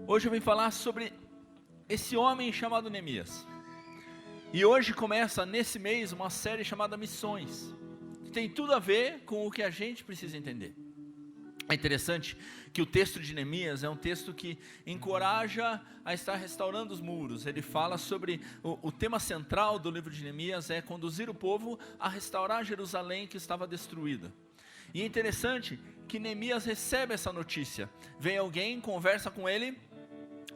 Hoje eu vim falar sobre esse homem chamado Neemias. E hoje começa, nesse mês, uma série chamada Missões, que tem tudo a ver com o que a gente precisa entender. É interessante que o texto de Neemias é um texto que encoraja a estar restaurando os muros. Ele fala sobre, o tema central do livro de Neemias é conduzir o povo a restaurar Jerusalém que estava destruída. E é interessante que Neemias recebe essa notícia. Vem alguém, conversa com ele,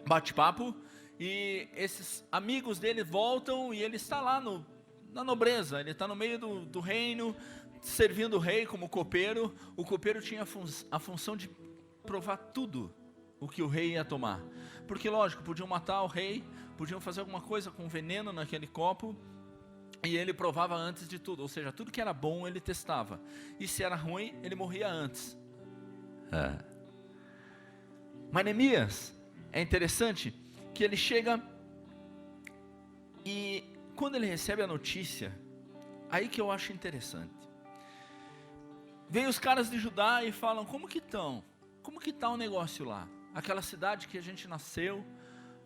bate papo, e esses amigos dele voltam e ele está lá na nobreza, ele está no meio do reino, servindo o rei como copeiro. O copeiro tinha a função de provar tudo o que o rei ia tomar, porque lógico, podiam matar o rei, podiam fazer alguma coisa com veneno naquele copo, e ele provava antes de tudo, ou seja, tudo que era bom ele testava, e se era ruim, ele morria antes. Mas Neemias, é interessante que ele chega e quando ele recebe a notícia, aí que eu acho interessante. Vem os caras de Judá e falam: como que estão? Como que está o negócio lá? Aquela cidade que a gente nasceu,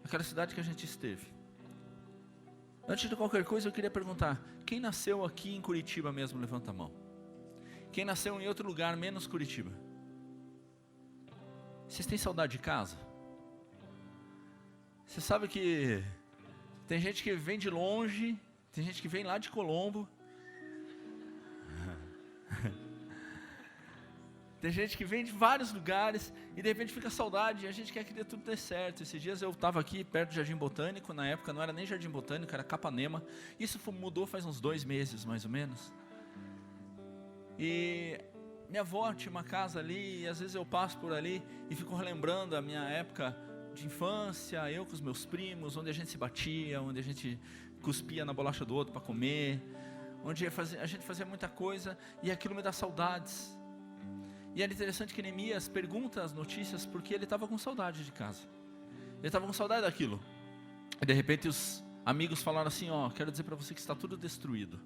aquela cidade que a gente esteve. Antes de qualquer coisa eu queria perguntar: quem nasceu aqui em Curitiba mesmo, levanta a mão. Quem nasceu em outro lugar menos Curitiba? Vocês têm saudade de casa? Você sabe que tem gente que vem de longe, tem gente que vem lá de Colombo, tem gente que vem de vários lugares e de repente fica saudade, e a gente quer que dê tudo dê certo. Esses dias eu estava aqui perto do Jardim Botânico, na época não era nem Jardim Botânico, era Capanema. Isso mudou faz uns 2 meses mais ou menos. E minha avó tinha uma casa ali, e às vezes eu passo por ali e fico relembrando a minha época de infância, eu com os meus primos, onde a gente se batia, onde a gente cuspia na bolacha do outro para comer, onde a gente fazia muita coisa, e aquilo me dá saudades. E era interessante que Neemias pergunta as notícias porque ele estava com saudade de casa, ele estava com saudade daquilo. E de repente os amigos falaram assim: ó, quero dizer para você que está tudo destruído,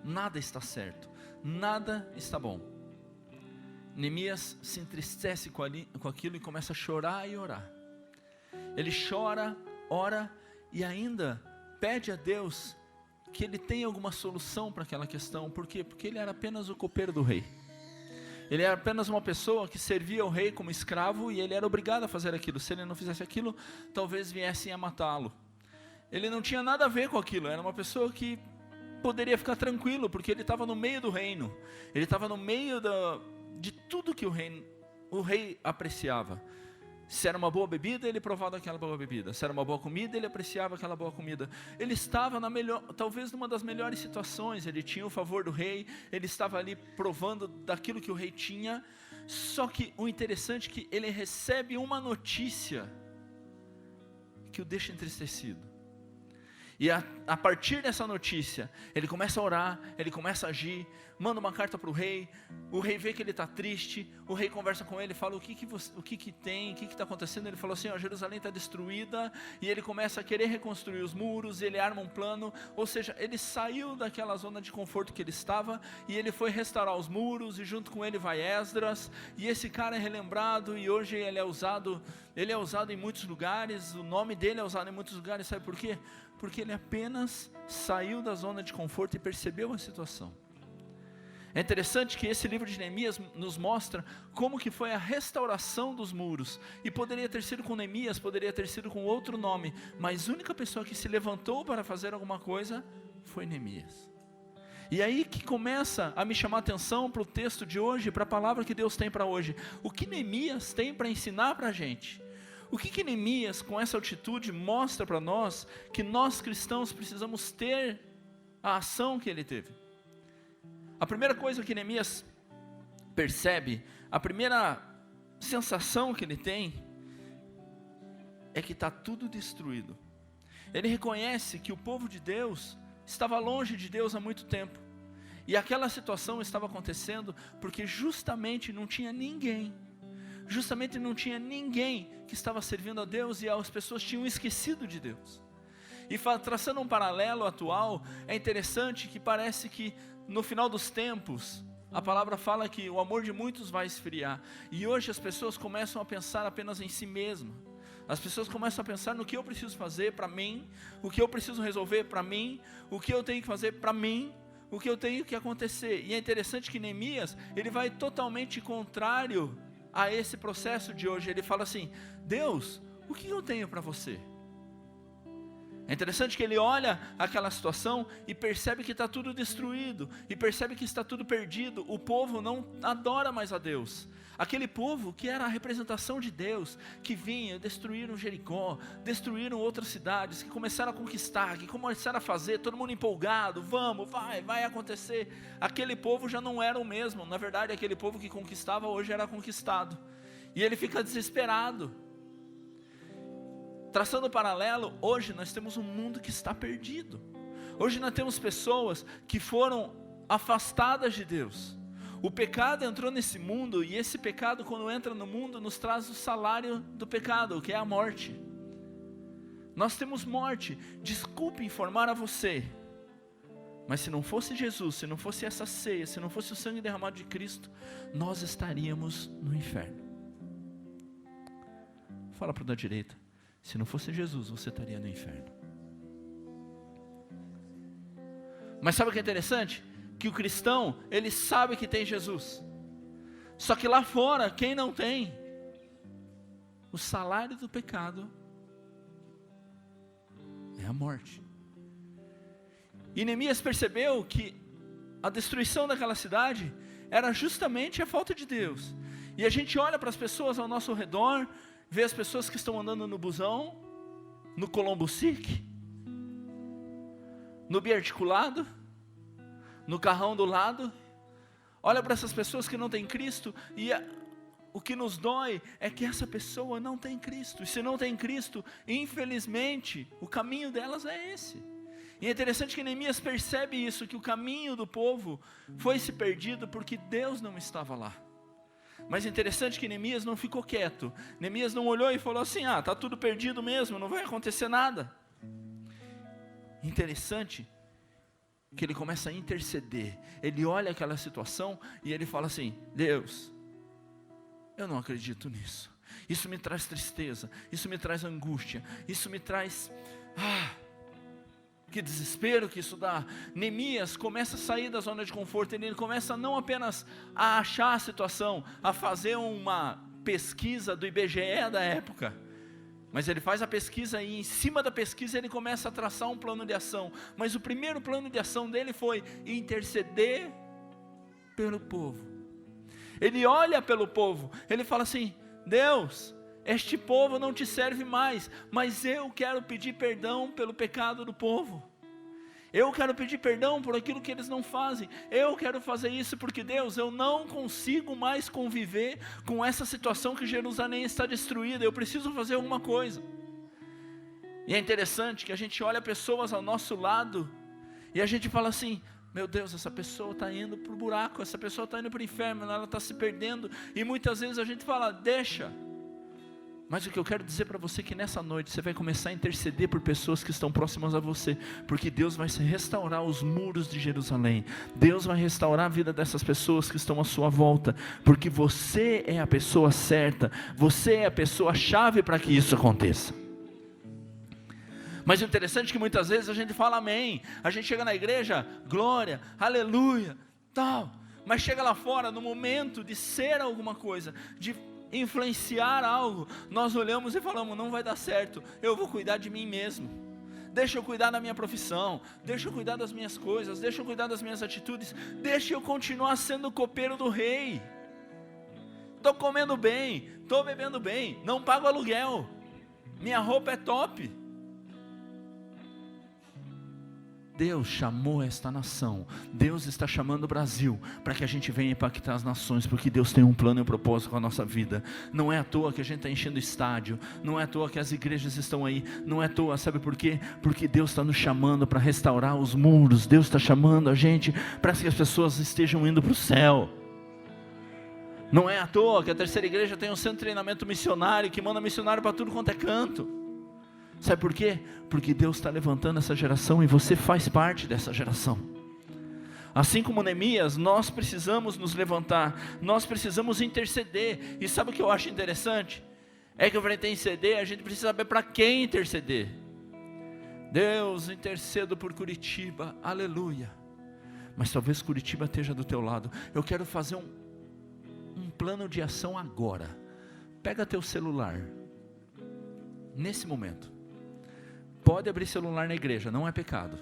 nada está certo, nada está bom. Neemias se entristece com aquilo e começa a chorar e orar. Ele chora, ora e ainda pede a Deus que ele tenha alguma solução para aquela questão. Por quê? Porque ele era apenas o copeiro do rei. Ele era apenas uma pessoa que servia ao rei como escravo, e ele era obrigado a fazer aquilo. Se ele não fizesse aquilo, talvez viessem a matá-lo. Ele não tinha nada a ver com aquilo, era uma pessoa que poderia ficar tranquilo, porque ele estava no meio do reino. Ele estava no meio de tudo que o rei apreciava. Se era uma boa bebida, ele provava aquela boa bebida. Se era uma boa comida, ele apreciava aquela boa comida. Ele estava talvez numa das melhores situações. Ele tinha o favor do rei, ele estava ali provando daquilo que o rei tinha. Só que o interessante é que ele recebe uma notícia que o deixa entristecido. E a partir dessa notícia, ele começa a orar, ele começa a agir, manda uma carta para o rei vê que ele está triste, o rei conversa com ele, fala: o que está acontecendo? Ele falou assim: ó, Jerusalém está destruída, e ele começa a querer reconstruir os muros, ele arma um plano, ou seja, ele saiu daquela zona de conforto que ele estava, e ele foi restaurar os muros, e junto com ele vai Esdras, e esse cara é relembrado, e hoje ele é usado em muitos lugares, o nome dele é usado em muitos lugares. Sabe por quê? Porque ele apenas saiu da zona de conforto e percebeu a situação. É interessante que esse livro de Neemias nos mostra como que foi a restauração dos muros. E poderia ter sido com Neemias, poderia ter sido com outro nome, mas a única pessoa que se levantou para fazer alguma coisa foi Neemias. E aí que começa a me chamar a atenção para o texto de hoje, para a palavra que Deus tem para hoje. O que Neemias tem para ensinar para a gente? O que Neemias, com essa atitude, mostra para nós que nós cristãos precisamos ter a ação que ele teve? A primeira coisa que Neemias percebe, a primeira sensação que ele tem, é que está tudo destruído. Ele reconhece que o povo de Deus estava longe de Deus há muito tempo. E aquela situação estava acontecendo porque justamente não tinha ninguém que estava servindo a Deus, e as pessoas tinham esquecido de Deus. E traçando um paralelo atual, é interessante que parece que no final dos tempos, a palavra fala que o amor de muitos vai esfriar, e hoje as pessoas começam a pensar apenas em si mesmas. As pessoas começam a pensar no que eu preciso fazer para mim, o que eu preciso resolver para mim, o que eu tenho que fazer para mim, o que eu tenho que acontecer. E é interessante que Neemias, ele vai totalmente contrário a esse processo de hoje. Ele fala assim: Deus, o que eu tenho para você? É interessante que ele olha aquela situação e percebe que está tudo destruído, e percebe que está tudo perdido. O povo não adora mais a Deus. Aquele povo que era a representação de Deus, que vinha, destruíram Jericó, destruíram outras cidades, que começaram a conquistar, que começaram a fazer, todo mundo empolgado, vamos, vai acontecer. Aquele povo já não era o mesmo. Na verdade, aquele povo que conquistava hoje era conquistado. E ele fica desesperado. Traçando um paralelo, hoje nós temos um mundo que está perdido. Hoje nós temos pessoas que foram afastadas de Deus. O pecado entrou nesse mundo, e esse pecado, quando entra no mundo, nos traz o salário do pecado, que é a morte. Nós temos morte. Desculpe informar a você, mas se não fosse Jesus, se não fosse essa ceia, se não fosse o sangue derramado de Cristo, nós estaríamos no inferno. Fala para o da direita: se não fosse Jesus, você estaria no inferno. Mas sabe o que é interessante? Que o cristão, ele sabe que tem Jesus. Só que lá fora, quem não tem, o salário do pecado é a morte. E Neemias percebeu que a destruição daquela cidade era justamente a falta de Deus. E a gente olha para as pessoas ao nosso redor, vê as pessoas que estão andando no busão, no Colombo Sic, no biarticulado, no carrão do lado. Olha para essas pessoas que não têm Cristo, e o que nos dói é que essa pessoa não tem Cristo. E se não tem Cristo, infelizmente, o caminho delas é esse. E é interessante que Neemias percebe isso, que o caminho do povo foi se perdido porque Deus não estava lá. Mas é interessante que Neemias não ficou quieto. Neemias não olhou e falou assim: está tudo perdido mesmo, não vai acontecer nada. Interessante que ele começa a interceder. Ele olha aquela situação e ele fala assim: Deus, eu não acredito nisso. Isso me traz tristeza, isso me traz angústia, isso me traz... que desespero que isso dá. Neemias começa a sair da zona de conforto. Ele começa não apenas a achar a situação, a fazer uma pesquisa do IBGE da época, mas ele faz a pesquisa e em cima da pesquisa ele começa a traçar um plano de ação. Mas o primeiro plano de ação dele foi interceder pelo povo. Ele olha pelo povo, ele fala assim: Deus, este povo não te serve mais, mas eu quero pedir perdão pelo pecado do povo. Eu quero pedir perdão por aquilo que eles não fazem. Eu quero fazer isso porque, Deus, eu não consigo mais conviver com essa situação que Jerusalém está destruída. Eu preciso fazer alguma coisa. E é interessante que a gente olha pessoas ao nosso lado e a gente fala assim: meu Deus, essa pessoa está indo para o buraco, essa pessoa está indo para o inferno, ela está se perdendo. E muitas vezes a gente fala: deixa. Mas o que eu quero dizer para você é que nessa noite você vai começar a interceder por pessoas que estão próximas a você, porque Deus vai restaurar os muros de Jerusalém. Deus vai restaurar a vida dessas pessoas que estão à sua volta, porque você é a pessoa certa, você é a pessoa chave para que isso aconteça. Mas o interessante é que muitas vezes a gente fala amém, a gente chega na igreja, glória, aleluia, tal, mas chega lá fora, no momento de ser alguma coisa, de influenciar algo, nós olhamos e falamos: não vai dar certo, eu vou cuidar de mim mesmo, deixa eu cuidar da minha profissão, deixa eu cuidar das minhas coisas, deixa eu cuidar das minhas atitudes, deixa eu continuar sendo o copeiro do rei. Estou comendo bem, estou bebendo bem, não pago aluguel, minha roupa é top. Deus chamou esta nação, Deus está chamando o Brasil para que a gente venha impactar as nações, porque Deus tem um plano e um propósito com a nossa vida. Não é à toa que a gente está enchendo estádio, não é à toa que as igrejas estão aí, não é à toa, sabe por quê? Porque Deus está nos chamando para restaurar os muros, Deus está chamando a gente para que as pessoas estejam indo para o céu. Não é à toa que a Terceira Igreja tem um centro de treinamento missionário, que manda missionário para tudo quanto é canto. Sabe por quê? Porque Deus está levantando essa geração e você faz parte dessa geração. Assim como Neemias, nós precisamos nos levantar, nós precisamos interceder. E sabe o que eu acho interessante? É que para interceder, a gente precisa saber para quem interceder. Deus, intercedo por Curitiba, aleluia. Mas talvez Curitiba esteja do teu lado. Eu quero fazer um plano de ação agora. Pega teu celular, nesse momento. Pode abrir celular na igreja, não é pecado.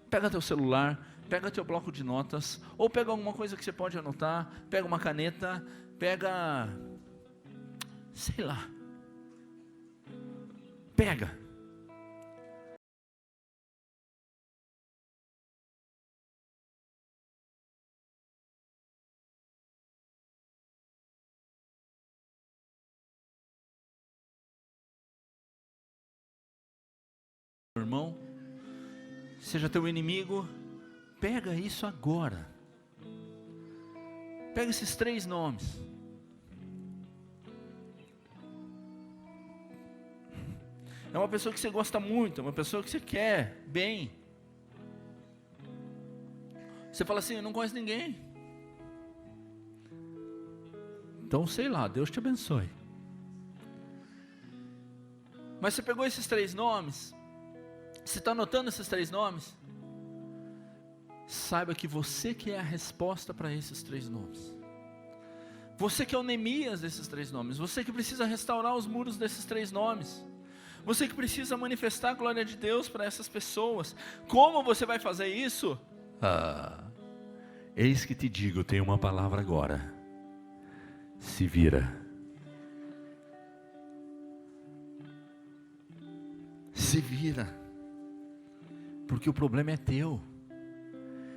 Pega teu celular, pega teu bloco de notas, ou pega alguma coisa que você pode anotar, pega uma caneta, pega, sei lá, pega. Irmão, seja teu inimigo, pega isso agora. Pega esses 3 nomes. É uma pessoa que você gosta muito, é uma pessoa que você quer bem. Você fala assim, eu não conheço ninguém. Então sei lá, Deus te abençoe. Mas você pegou esses 3 nomes, você está anotando esses 3 nomes? Saiba que você que é a resposta para esses 3 nomes. Você que é o Neemias desses 3 nomes. Você que precisa restaurar os muros desses 3 nomes. Você que precisa manifestar a glória de Deus para essas pessoas. Como você vai fazer isso? Eis que te digo, tem uma palavra agora. Se vira. Se vira. Porque o problema é teu.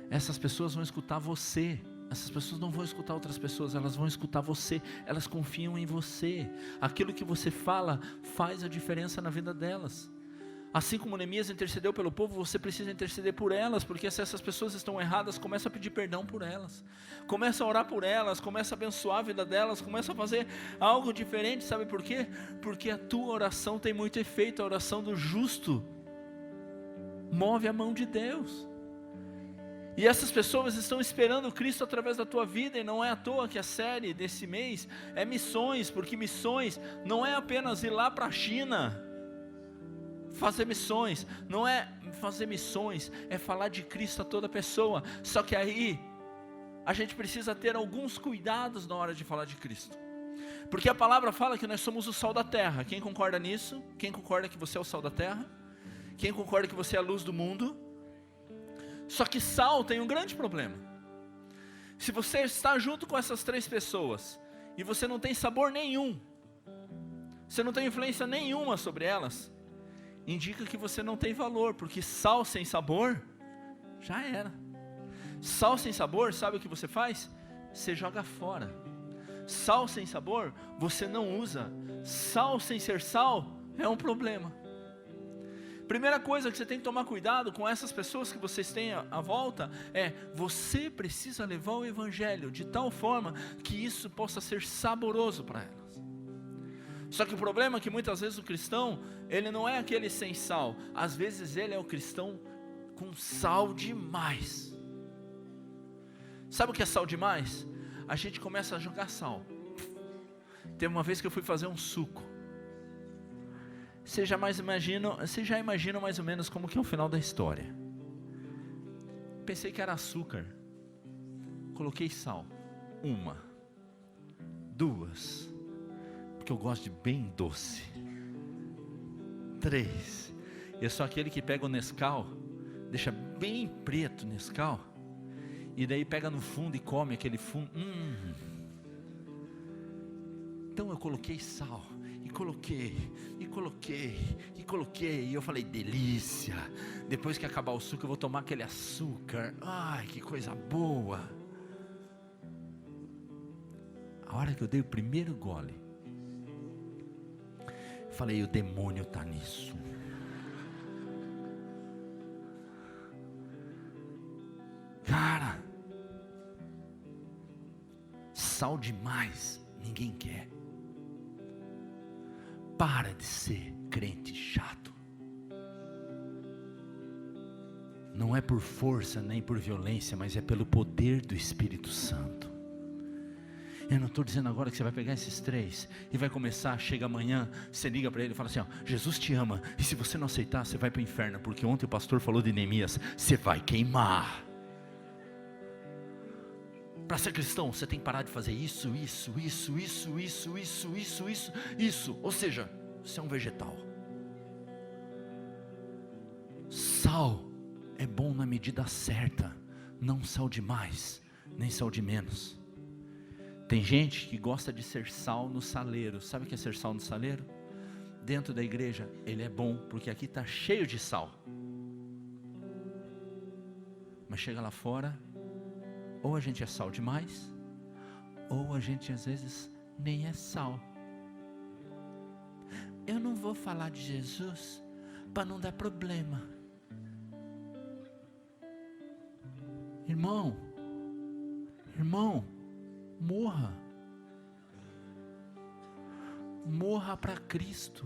Essas pessoas vão escutar você. Essas pessoas não vão escutar outras pessoas, elas vão escutar você. Elas confiam em você. Aquilo que você fala faz a diferença na vida delas. Assim como Neemias intercedeu pelo povo, você precisa interceder por elas. Porque se essas pessoas estão erradas, começa a pedir perdão por elas. Começa a orar por elas, começa a abençoar a vida delas, começa a fazer algo diferente. Sabe por quê? Porque a tua oração tem muito efeito. A oração do justo move a mão de Deus. E essas pessoas estão esperando Cristo através da tua vida. E não é à toa que a série desse mês é missões. Porque missões não é apenas ir lá para a China fazer missões. Não é fazer missões, é falar de Cristo a toda pessoa. Só que aí a gente precisa ter alguns cuidados na hora de falar de Cristo. Porque a palavra fala que nós somos o sal da terra. Quem concorda nisso? Quem concorda que você é o sal da terra? Quem concorda que você é a luz do mundo? Só que sal tem um grande problema. Se você está junto com essas 3 pessoas e você não tem sabor nenhum, você não tem influência nenhuma sobre elas, indica que você não tem valor. Porque sal sem sabor, já era. Sal sem sabor, sabe o que você faz? Você joga fora. Sal sem sabor, você não usa. Sal sem ser sal, é um problema. Primeira coisa que você tem que tomar cuidado com essas pessoas que vocês têm à volta é, você precisa levar o evangelho de tal forma que isso possa ser saboroso para elas. Só que o problema é que muitas vezes o cristão, ele não é aquele sem sal. Às vezes ele é o cristão com sal demais. Sabe o que é sal demais? A gente começa a jogar sal. Teve uma vez que eu fui fazer um suco. Você já imagina mais ou menos como que é o final da história. Pensei que era açúcar. Coloquei sal. 1, 2, porque eu gosto de bem doce. 3, eu sou aquele que pega o Nescau, deixa bem preto o Nescau, e daí pega no fundo e come aquele fundo. Então eu coloquei sal. E coloquei, e eu falei, delícia, depois que acabar o suco eu vou tomar aquele açúcar, ai que coisa boa. A hora que eu dei o primeiro gole, falei, o demônio está nisso. Cara, sal demais, ninguém quer. Para de ser crente chato. Não é por força nem por violência, mas é pelo poder do Espírito Santo. Eu não estou dizendo agora que você vai pegar esses 3 e vai começar, chega amanhã, você liga para ele e fala assim, ó, Jesus te ama, e se você não aceitar, você vai para o inferno, porque ontem o pastor falou de Neemias, você vai queimar. Para ser cristão, você tem que parar de fazer isso, ou seja, você é um vegetal. Sal é bom na medida certa, não sal de mais, nem sal de menos. Tem gente que gosta de ser sal no saleiro. Sabe o que é ser sal no saleiro? Dentro da igreja, ele é bom, porque aqui está cheio de sal. Mas chega lá fora, ou a gente é sal demais, ou a gente às vezes nem é sal. Eu não vou falar de Jesus para não dar problema. Irmão, morra para Cristo.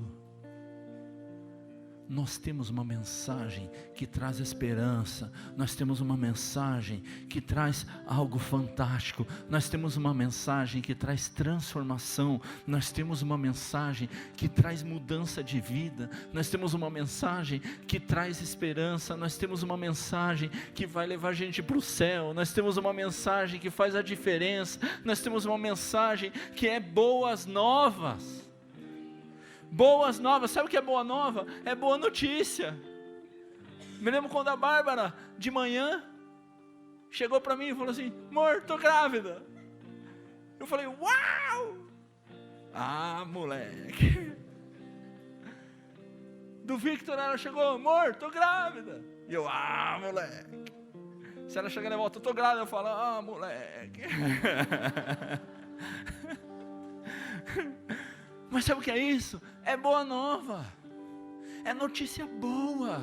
Nós temos uma mensagem que traz esperança, nós temos uma mensagem que traz algo fantástico, nós temos uma mensagem que traz transformação, nós temos uma mensagem que traz mudança de vida, nós temos uma mensagem que traz esperança, nós temos uma mensagem que vai levar a gente para o céu, nós temos uma mensagem que faz a diferença, nós temos uma mensagem que é boas novas. Boas novas, sabe o que é boa nova? É boa notícia. Me lembro quando a Bárbara, de manhã, chegou para mim e falou assim, amor, tô grávida. Eu falei, uau! Ah, moleque. Do Victor ela chegou, amor, tô grávida. E eu, ah, moleque. Se ela chegar e volta, tô grávida, eu falo, ah, moleque. Mas sabe o que é isso? É boa nova, é notícia boa.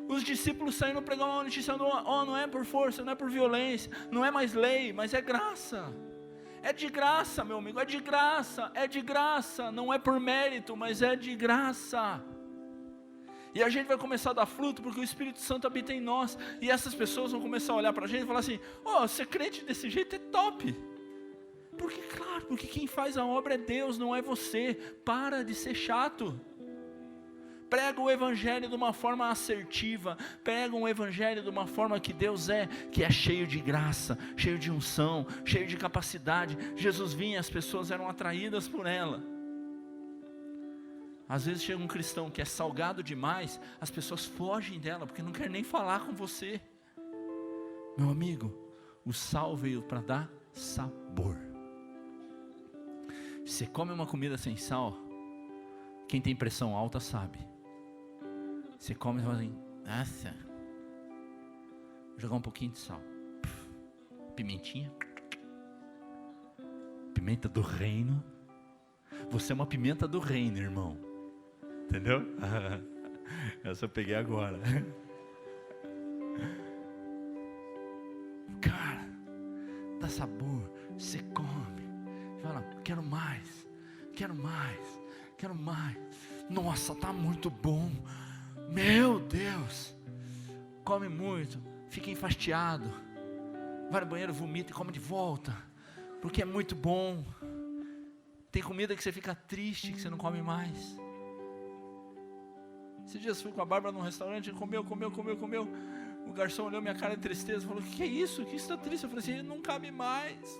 Os discípulos saíram pregar uma notícia boa, não é por força, não é por violência, não é mais lei, mas é graça. É de graça, meu amigo, é de graça, não é por mérito, mas é de graça. E a gente vai começar a dar fruto, porque o Espírito Santo habita em nós, e essas pessoas vão começar a olhar para a gente e falar assim, ser crente desse jeito é top. Porque quem faz a obra é Deus, não é você. Para de ser chato. Prega o evangelho de uma forma assertiva. Prega um evangelho de uma forma que Deus que é cheio de graça, cheio de unção, cheio de capacidade. Jesus vinha, as pessoas eram atraídas por ela. Às vezes chega um cristão que é salgado demais, as pessoas fogem dela, porque não querem nem falar com você. Meu amigo, o sal veio para dar sabor. Você come uma comida sem sal, quem tem pressão alta sabe. Você come e fala assim, nossa, vou jogar um pouquinho de sal. Pimentinha. Pimenta do reino. Você é uma pimenta do reino, irmão. Entendeu? Essa eu peguei agora. Cara, dá sabor, você come. Fala, quero mais. Nossa, está muito bom. Meu Deus. Come muito, fica enfastiado. Vai no banheiro, vomita e come de volta. Porque é muito bom. Tem comida que você fica triste, que você não come mais. Esses dias fui com a Bárbara num restaurante, comeu. O garçom olhou minha cara de tristeza e falou, que é isso? O que está triste? Eu falei assim, não cabe mais.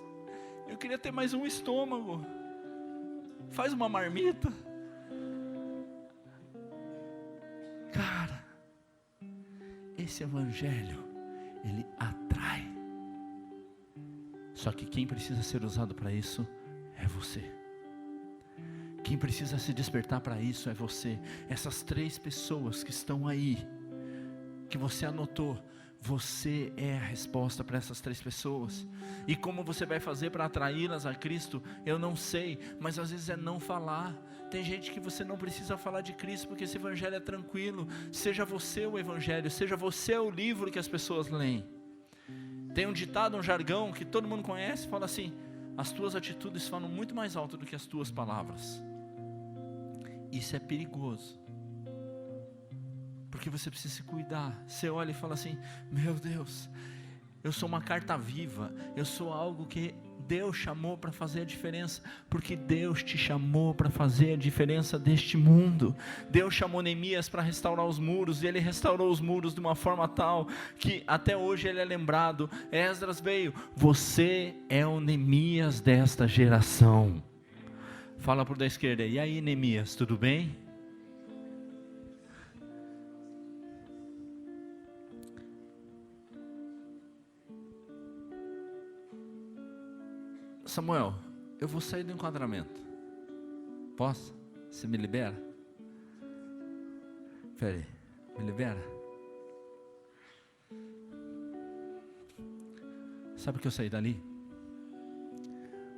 Eu queria ter mais um estômago. Faz uma marmita. Cara, esse evangelho, ele atrai. Só que quem precisa ser usado para isso é você. Quem precisa se despertar para isso é você. Essas 3 pessoas que estão aí, que você anotou, você é a resposta para essas 3 pessoas. E como você vai fazer para atraí-las a Cristo, eu não sei, mas às vezes é não falar. Tem gente que você não precisa falar de Cristo, porque esse evangelho é tranquilo. Seja você o evangelho, seja você o livro que as pessoas leem. Tem um ditado, um jargão que todo mundo conhece, fala assim, as tuas atitudes falam muito mais alto do que as tuas palavras. Isso é perigoso. Porque você precisa se cuidar. Você olha e fala assim, meu Deus, eu sou uma carta viva, eu sou algo que Deus chamou para fazer a diferença, porque Deus te chamou para fazer a diferença deste mundo. Deus chamou Neemias para restaurar os muros, e ele restaurou os muros de uma forma tal, que até hoje ele é lembrado. Esdras veio, você é o Neemias desta geração. Fala para o da esquerda, e aí Neemias, tudo bem? Samuel, eu vou sair do enquadramento. Posso? Você me libera? Peraí, me libera? Sabe que eu saí dali?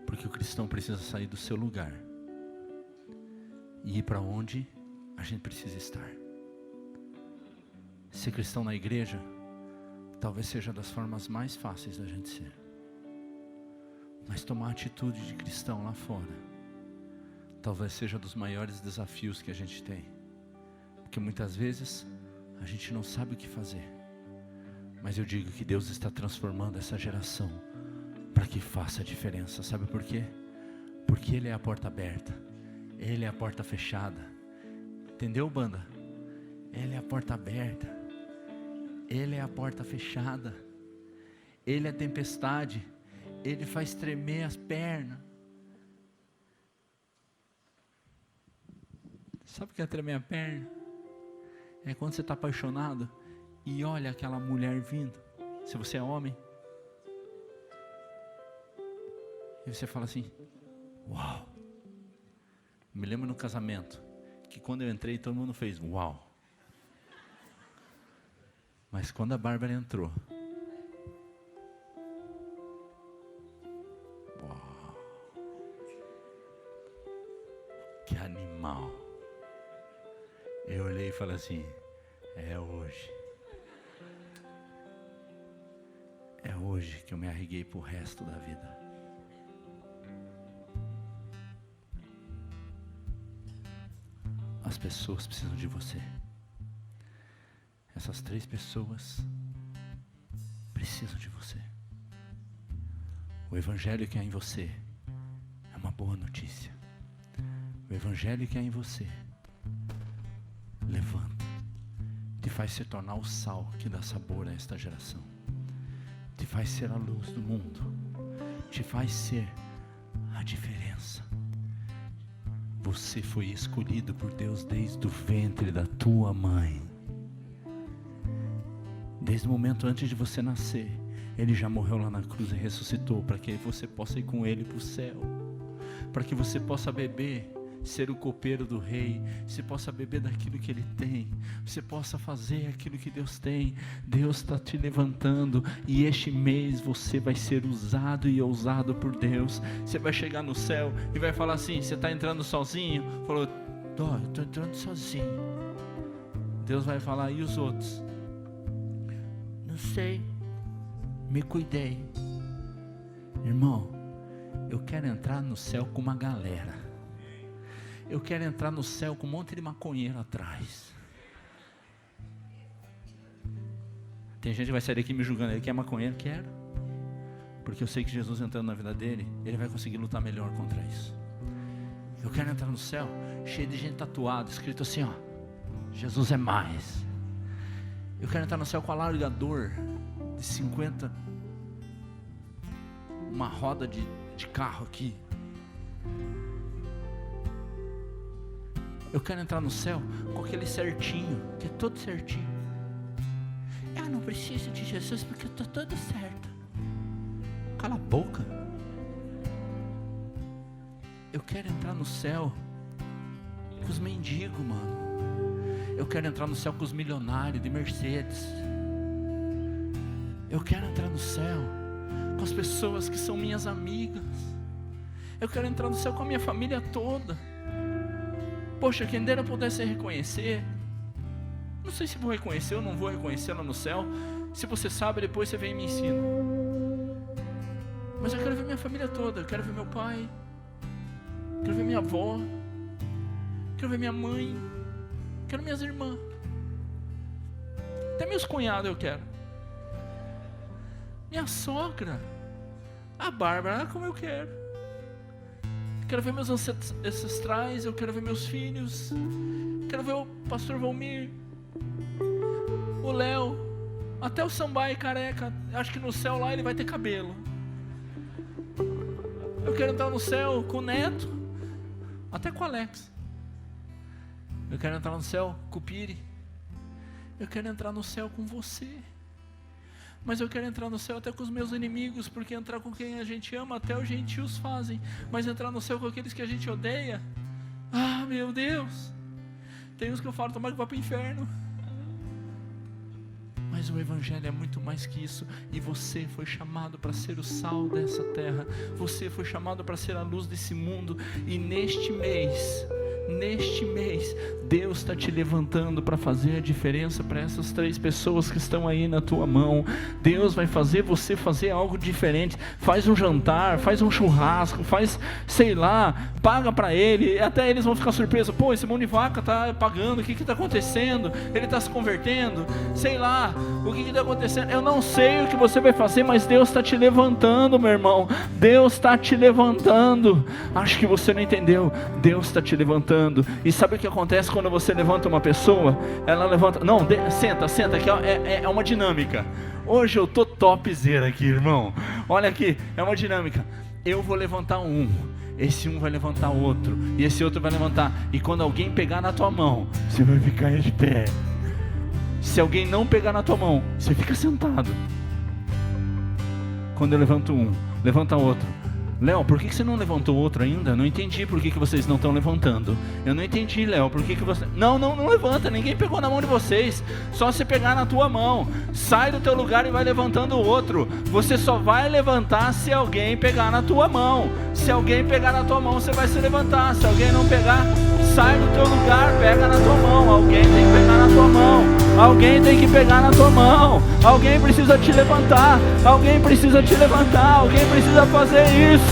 Porque o cristão precisa sair do seu lugar e ir para onde a gente precisa estar. Ser cristão na igreja talvez seja das formas mais fáceis da gente ser. Mas tomar atitude de cristão lá fora talvez seja dos maiores desafios que a gente tem. Porque muitas vezes a gente não sabe o que fazer. Mas eu digo que Deus está transformando essa geração para que faça a diferença. Sabe por quê? Porque Ele é a porta aberta, Ele é a porta fechada. Entendeu, banda? Ele é a porta aberta, Ele é a porta fechada. Ele é a tempestade, Ele faz tremer as pernas. Sabe o que é tremer a perna? É quando você está apaixonado e olha aquela mulher vindo. Se você é homem, e você fala assim: uau. Me lembro no casamento que quando eu entrei todo mundo fez uau. Mas quando a Bárbara entrou, uau, que animal. Eu olhei e falei assim: é hoje. É hoje que eu me arriguei para o resto da vida. As pessoas precisam de você. Essas 3 pessoas precisam de você. O evangelho que há em você é uma boa notícia. O evangelho que há em você levanta, te faz se tornar o sal que dá sabor a esta geração, te faz ser a luz do mundo, te faz ser a diferença. Você foi escolhido por Deus desde o ventre da tua mãe. Desde o momento antes de você nascer, Ele já morreu lá na cruz e ressuscitou para que você possa ir com Ele para o céu, para que você possa beber, ser o copeiro do rei, você possa beber daquilo que Ele tem, você possa fazer aquilo que Deus tem. Deus está te levantando, e este mês você vai ser usado e ousado por Deus. Você vai chegar no céu e vai falar assim: você está entrando sozinho? Falou: eu estou entrando sozinho. Deus vai falar: e os outros? Não sei, me cuidei. Irmão, eu quero entrar no céu com uma galera. Eu quero entrar no céu com um monte de maconheiro atrás. Tem gente que vai sair daqui me julgando: ele quer maconheiro? Quero. Porque eu sei que Jesus entrando na vida dele, ele vai conseguir lutar melhor contra isso. Eu quero entrar no céu cheio de gente tatuada, escrito assim, ó: Jesus é mais. Eu quero entrar no céu com alargador de 50, uma roda de carro aqui. Eu quero entrar no céu com aquele certinho, que é todo certinho. Eu não preciso de Jesus porque eu estou todo certo. Cala a boca. Eu quero entrar no céu com os mendigos, mano. Eu quero entrar no céu com os milionários de Mercedes. Eu quero entrar no céu com as pessoas que são minhas amigas. Eu quero entrar no céu com a minha família toda. Poxa, quem dera eu pudesse reconhecer. Não sei se vou reconhecer ou não vou reconhecer lá no céu. Se você sabe, depois você vem e me ensina. Mas eu quero ver minha família toda. Eu quero ver meu pai, quero ver minha avó, quero ver minha mãe, quero minhas irmãs, até meus cunhados eu quero. Minha sogra. A Bárbara, como eu quero. Quero ver meus ancestrais, eu quero ver meus filhos. Quero ver o pastor Valmir, o Léo, até o Sambai careca. Acho que no céu lá ele vai ter cabelo. Eu quero entrar no céu com o Neto, até com o Alex. Eu quero entrar no céu com o Piri. Eu quero entrar no céu com você. Mas eu quero entrar no céu até com os meus inimigos, porque entrar com quem a gente ama, até os gentios fazem. Mas entrar no céu com aqueles que a gente odeia, ah, meu Deus. Tem uns que eu falo, tomara que vá para o inferno. Mas o Evangelho é muito mais que isso. E você foi chamado para ser o sal dessa terra. Você foi chamado para ser a luz desse mundo. E neste mês, Deus está te levantando para fazer a diferença para essas 3 pessoas que estão aí na tua mão. Deus vai fazer você fazer algo diferente. Faz um jantar, faz um churrasco, faz, sei lá, paga para ele. Até eles vão ficar surpresos. Pô, esse mão de vaca está pagando, o que está acontecendo? Ele está se convertendo, sei lá, o que está acontecendo? Eu não sei o que você vai fazer, mas Deus está te levantando, meu irmão. Deus está te levantando. Acho que você não entendeu. Deus está te levantando. E sabe o que acontece quando você levanta uma pessoa? Ela levanta, não, senta que é uma dinâmica. Hoje eu tô topzera aqui, irmão. Olha aqui, é uma dinâmica. Eu vou levantar um, esse um vai levantar outro, e esse outro vai levantar. E quando alguém pegar na tua mão, você vai ficar de pé. Se alguém não pegar na tua mão, você fica sentado. Quando eu levanto um, levanta outro. Léo, por que você não levantou outro ainda? Não entendi por que vocês não estão levantando. Eu não entendi, Léo, por que você... Não levanta, ninguém pegou na mão de vocês. Só você pegar na tua mão. Sai do teu lugar e vai levantando o outro. Você só vai levantar se alguém pegar na tua mão. Se alguém pegar na tua mão, você vai se levantar. Se alguém não pegar, sai do teu lugar, pega na tua mão. Alguém tem que pegar na tua mão. Alguém tem que pegar na tua mão. Alguém precisa te levantar. Alguém precisa te levantar. Alguém precisa fazer isso.